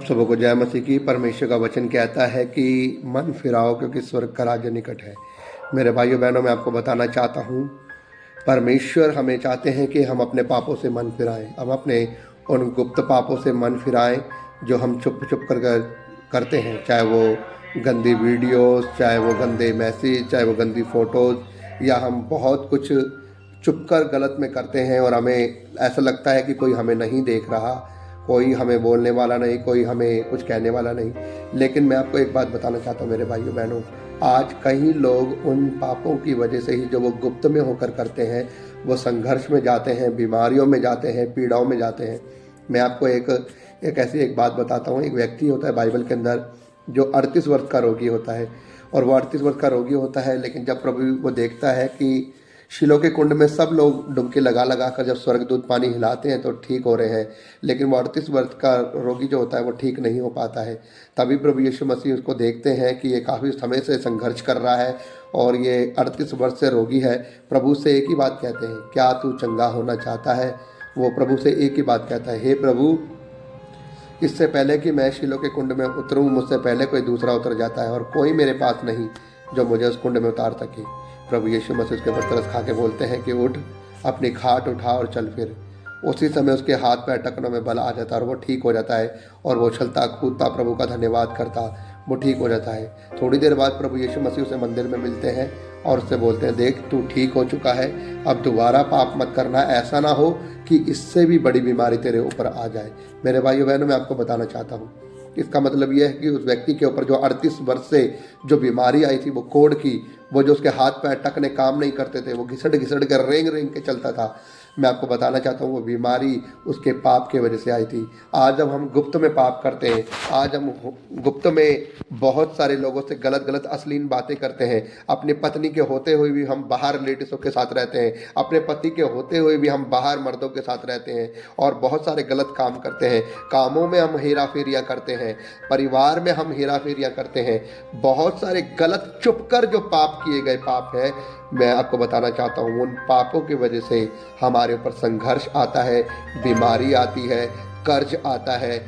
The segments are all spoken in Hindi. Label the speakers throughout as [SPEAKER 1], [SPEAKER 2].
[SPEAKER 1] आप सबों को जय मसीह की। परमेश्वर का वचन कहता है कि मन फिराओ क्योंकि स्वर्ग का राज्य निकट है। मेरे भाइयों बहनों, मैं आपको बताना चाहता हूँ, परमेश्वर हमें चाहते हैं कि हम अपने पापों से मन फिराएं। हम अपने उन गुप्त पापों से मन फिराएं जो हम छुप छुप कर करते हैं, चाहे वो गंदी वीडियोस, चाहे वो गंदे मैसेज, चाहे वो गंदी फ़ोटोज़, या हम बहुत कुछ चुप कर गलत में करते हैं और हमें ऐसा लगता है कि कोई हमें नहीं देख रहा, कोई हमें बोलने वाला नहीं, कोई हमें कुछ कहने वाला नहीं। लेकिन मैं आपको एक बात बताना चाहता हूँ मेरे भाइयों बहनों, आज कई लोग उन पापों की वजह से ही जो वो गुप्त में होकर करते हैं, वो संघर्ष में जाते हैं, बीमारियों में जाते हैं, पीड़ाओं में जाते हैं। मैं आपको एक ऐसी एक बात बताता हूँ। एक व्यक्ति होता है बाइबल के अंदर जो 38 वर्ष का रोगी होता है, और वो 38 वर्ष का रोगी होता है, लेकिन जब प्रभु वो देखता है कि शिलो के कुंड में सब लोग डुबकी लगा लगा कर जब स्वर्गदूत पानी हिलाते हैं तो ठीक हो रहे हैं, लेकिन वो 38 वर्ष का रोगी जो होता है वो ठीक नहीं हो पाता है। तभी प्रभु यीशु मसीह उसको देखते हैं कि ये काफ़ी समय से संघर्ष कर रहा है और ये 38 वर्ष से रोगी है। प्रभु से एक ही बात कहते हैं, क्या तू चंगा होना चाहता है? वो प्रभु से एक ही बात कहता है, हे प्रभु, इससे पहले कि मैं शिलो के कुंड में उतरूं, मुझसे पहले कोई दूसरा उतर जाता है और कोई मेरे पास नहीं जो मुझे उस कुंड में उतार सके। प्रभु यीशु मसीह उसके ऊपर तरस खा के बोलते हैं कि उठ, अपनी खाट उठा और चल फिर। उसी समय उसके हाथ पैर टखनों में बल आ जाता है और वो ठीक हो जाता है, और वो उछलता कूदता प्रभु का धन्यवाद करता वो ठीक हो जाता है। थोड़ी देर बाद प्रभु यीशु मसीह उसे मंदिर में मिलते हैं और उससे बोलते हैं, देख तू ठीक हो चुका है, अब दोबारा पाप मत करना, ऐसा ना हो कि इससे भी बड़ी बीमारी तेरे ऊपर आ जाए। मेरे भाइयों बहनों, मैं आपको बताना चाहता हूँ, इसका मतलब यह है कि उस व्यक्ति के ऊपर जो 38 वर्ष से जो बीमारी आई थी, वो कोढ़ की, वो जो उसके हाथ पैर टकने काम नहीं करते थे, वो घिसट घिसट कर रेंग रेंग के चलता था, मैं आपको बताना चाहता हूँ वो बीमारी उसके पाप के वजह से आई थी। आज जब हम गुप्त में पाप करते हैं, आज हम गुप्त में बहुत सारे लोगों से गलत गलत अश्लील बातें करते हैं, अपनी पत्नी के होते हुए भी हम बाहर लेडीज़ों के साथ रहते हैं, अपने पति के होते हुए भी हम बाहर मर्दों के साथ रहते हैं और बहुत सारे गलत काम करते हैं। कामों में हम हेरा फेरियाँ करते हैं, परिवार में हम हेरा फेरियाँ करते हैं, बहुत सारे गलत चुप कर जो पाप किए गए पाप है। मैं आपको बताना चाहता हूँ उन पापों की वजह से हमारे ऊपर संघर्ष आता है, बीमारी आती है, कर्ज आता है,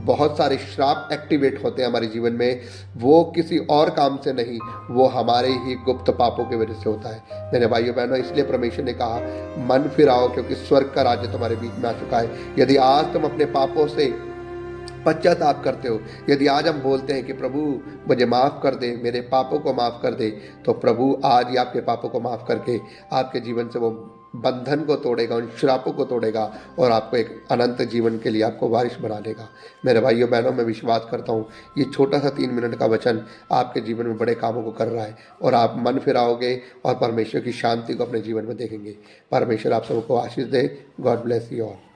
[SPEAKER 1] बहुत सारे श्राप एक्टिवेट होते हैं हमारे जीवन में। वो किसी और काम से नहीं, वो हमारे ही गुप्त पापों की वजह से होता है। मेरे भाइयों बहनों, इसलिए परमेश्वर ने कहा मन फिराओ क्योंकि स्वर्ग का राज्य तुम्हारे बीच में आ चुका है। यदि आज तुम अपने पापों से पश्चाताप करते हो, यदि आज हम बोलते हैं कि प्रभु मुझे माफ़ कर दे, मेरे पापों को माफ़ कर दे, तो प्रभु आज ही आपके पापों को माफ़ करके आपके जीवन से वो बंधन को तोड़ेगा, उन श्रापों को तोड़ेगा और आपको एक अनंत जीवन के लिए आपको वारिश बना देगा। मेरे भाइयों बहनों, मैं विश्वास करता हूँ ये छोटा सा 3 मिनट का वचन आपके जीवन में बड़े कामों को कर रहा है और आप मन फिराओगे और परमेश्वर की शांति को अपने जीवन में देखेंगे। परमेश्वर आप सबको आशीष दे। God bless you all.